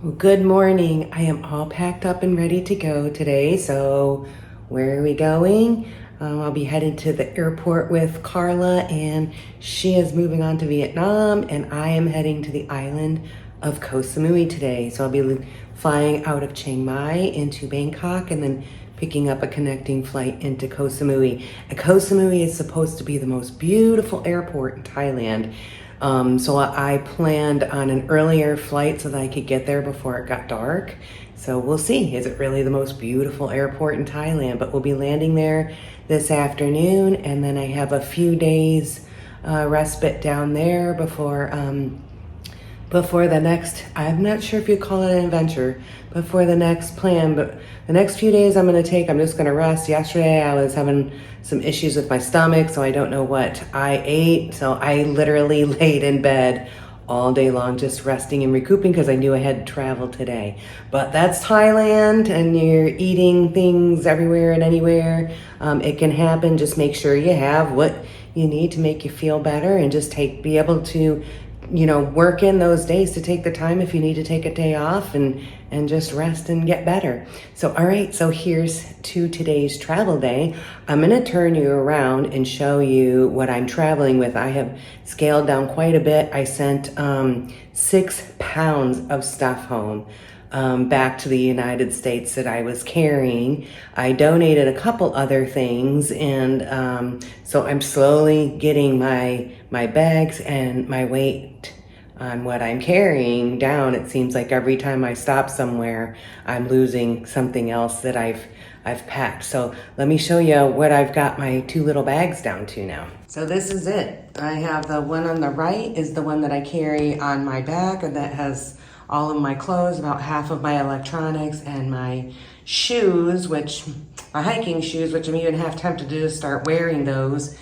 Well, good morning. I am all packed up and ready to go today. So, where are we going? I'll be headed to the airport with Carla, and she is moving on to Vietnam, and I am heading to the island of Koh Samui today. So, I'll be flying out of Chiang Mai into Bangkok and then picking up a connecting flight into Koh Samui. And Koh Samui is supposed to be the most beautiful airport in Thailand. So I planned on an earlier flight so that I could get there before it got dark. So we'll see. Is it really the most beautiful airport in Thailand? But we'll be landing there this afternoon, and then I have a few days respite down there before the next, I'm not sure if you call it an adventure, before the next plan, but the next few days I'm just gonna rest. Yesterday I was having some issues with my stomach, so I don't know what I ate. So I literally laid in bed all day long, just resting and recouping because I knew I had to travel today. But that's Thailand, and you're eating things everywhere and anywhere. It can happen. Just make sure you have what you need to make you feel better, and just be able to work in those days to take the time if you need to take a day off and just rest and get better. So, all right, so here's to today's travel day. I'm going to turn you around and show you what I'm traveling with. I have scaled down quite a bit. I sent 6 pounds of stuff home back to the United States that I was carrying. I donated a couple other things, and so I'm slowly getting my bags and my weight on what I'm carrying down. It seems like every time I stop somewhere, I'm losing something else that I've packed. So let me show you what I've got my 2 little bags down to now. So this is it. I have the one on the right is the one that I carry on my back, and that has all of my clothes, about half of my electronics, and my shoes, my hiking shoes, which I'm even half tempted to just start wearing those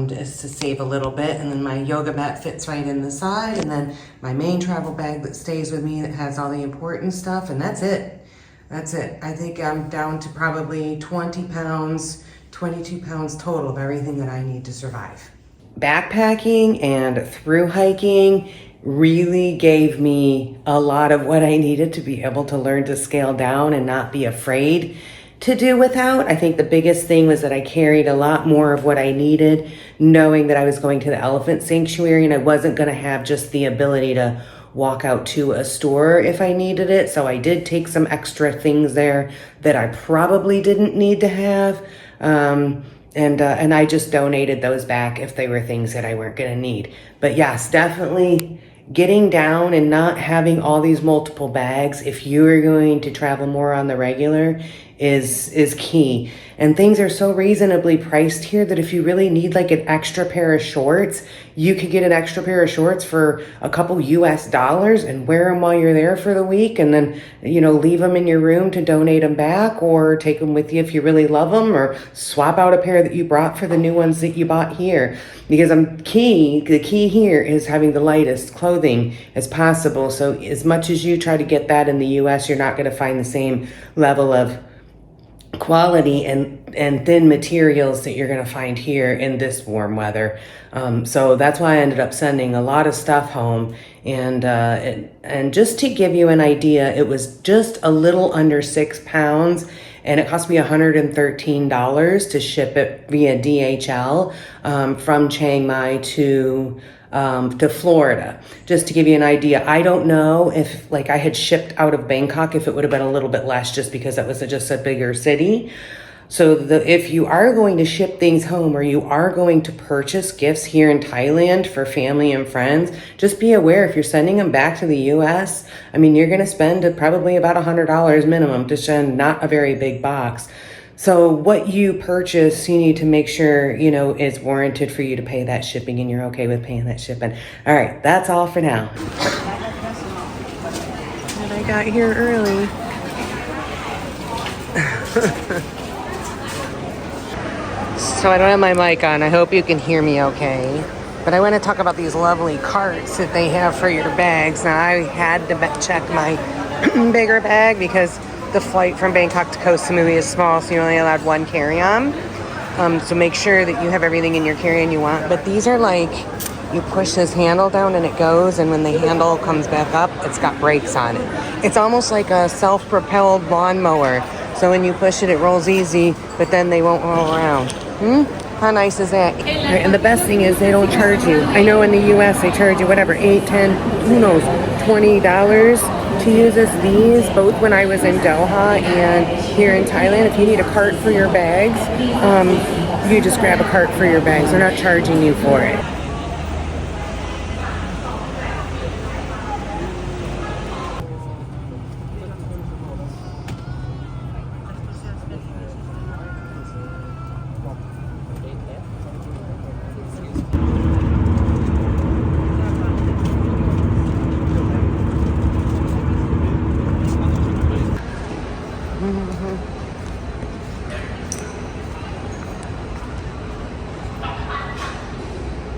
just to save a little bit. And then my yoga mat fits right in the side, and then my main travel bag that stays with me that has all the important stuff, and that's it. That's it. I think I'm down to probably 20 pounds, 22 pounds total of everything that I need to survive. Backpacking and through hiking really gave me a lot of what I needed to be able to learn to scale down and not be afraid to do without. I think the biggest thing was that I carried a lot more of what I needed, knowing that I was going to the elephant sanctuary and I wasn't going to have just the ability to walk out to a store if I needed it. So I did take some extra things there that I probably didn't need to have. And I just donated those back if they were things that I weren't going to need. But yes, definitely getting down and not having all these multiple bags if you are going to travel more on the regular is key. And things are so reasonably priced here that if you really need like an extra pair of shorts, you could get an extra pair of shorts for a couple US dollars and wear them while you're there for the week, and then leave them in your room to donate them back, or take them with you if you really love them, or swap out a pair that you brought for the new ones that you bought here. Because the key here is having the lightest clothing as possible. So as much as you try to get that in the US, you're not going to find the same level of quality and thin materials that you're going to find here in this warm weather. So that's why I ended up sending a lot of stuff home. And just to give you an idea, it was just a little under 6 pounds, and it cost me $113 to ship it via DHL from Chiang Mai to Florida. Just to give you an idea, I don't know if I had shipped out of Bangkok, if it would have been a little bit less just because that was just a bigger city. So if you are going to ship things home, or you are going to purchase gifts here in Thailand for family and friends, just be aware if you're sending them back to the US, you're going to spend probably about $100 minimum to send not a very big box. So what you purchase, you need to make sure, is warranted for you to pay that shipping, and you're okay with paying that shipping. All right, that's all for now. And I got here early. So I don't have my mic on. I hope you can hear me okay. But I want to talk about these lovely carts that they have for your bags. Now, I had to check my bigger bag because the flight from Bangkok to Koh Samui is small, so you're only allowed one carry-on. So make sure that you have everything in your carry-on you want. But these are like You push this handle down and it goes, and when the handle comes back up, it's got brakes on it. It's almost like a self-propelled lawnmower. So when you push it, it rolls easy, but then they won't roll around. How nice is that? And the best thing is they don't charge you. I know in the US they charge you whatever, 8, 10, who knows, $20 to use these, both when I was in Doha and here in Thailand. If you need a cart for your bags, you just grab a cart for your bags. They're not charging you for it.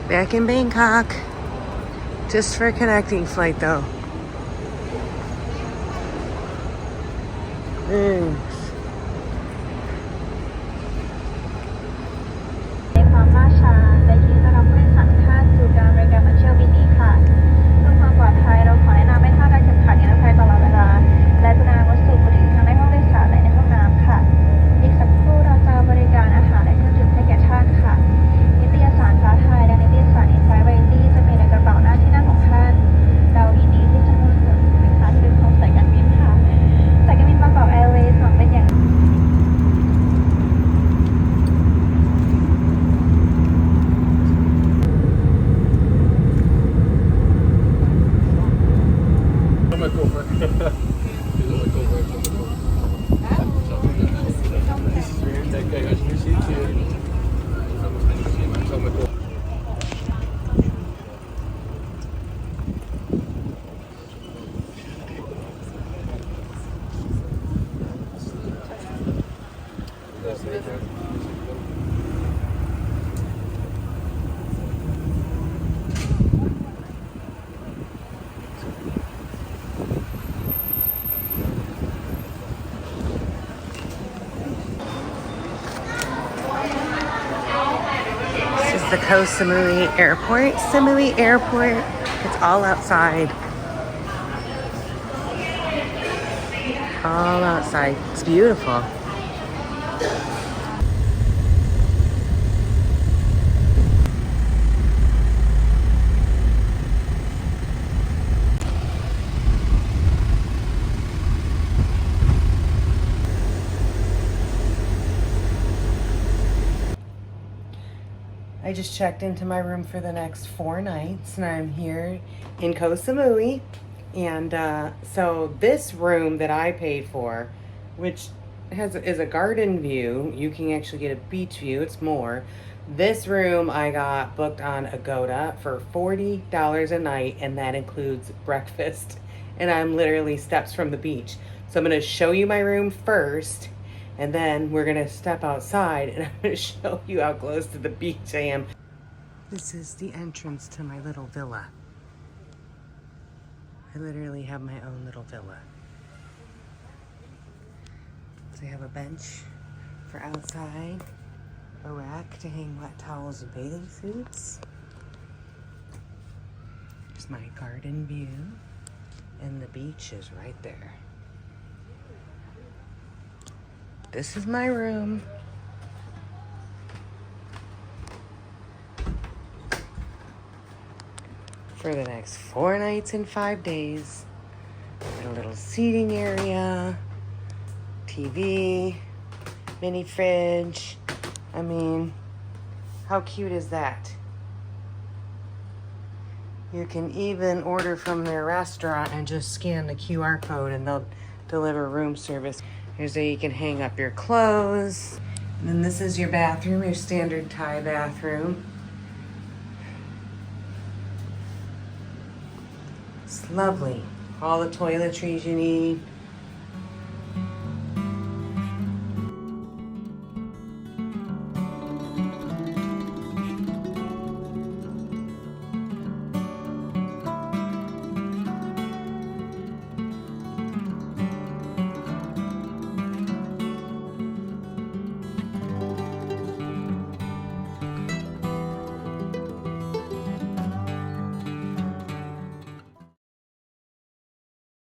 Back in Bangkok, just for a connecting flight though. The Koh Samui Airport. Samui Airport. It's all outside. All outside. It's beautiful. I just checked into my room for the next 4 nights, and I'm here in Koh Samui. And so this room that I paid for, which is a garden view, you can actually get a beach view. It's more. This room I got booked on Agoda for $40 a night, and that includes breakfast. And I'm literally steps from the beach. So I'm going to show you my room first. And then we're gonna step outside and I'm gonna show you how close to the beach I am. This is the entrance to my little villa. I literally have my own little villa. So I have a bench for outside, a rack to hang wet towels and bathing suits. There's my garden view, and the beach is right there. This is my room. For the next 4 nights and 5 days. Got a little seating area, TV, mini fridge. I mean, how cute is that? You can even order from their restaurant and just scan the QR code and they'll deliver room service. Here's where you can hang up your clothes. And then this is your bathroom, your standard Thai bathroom. It's lovely. All the toiletries you need.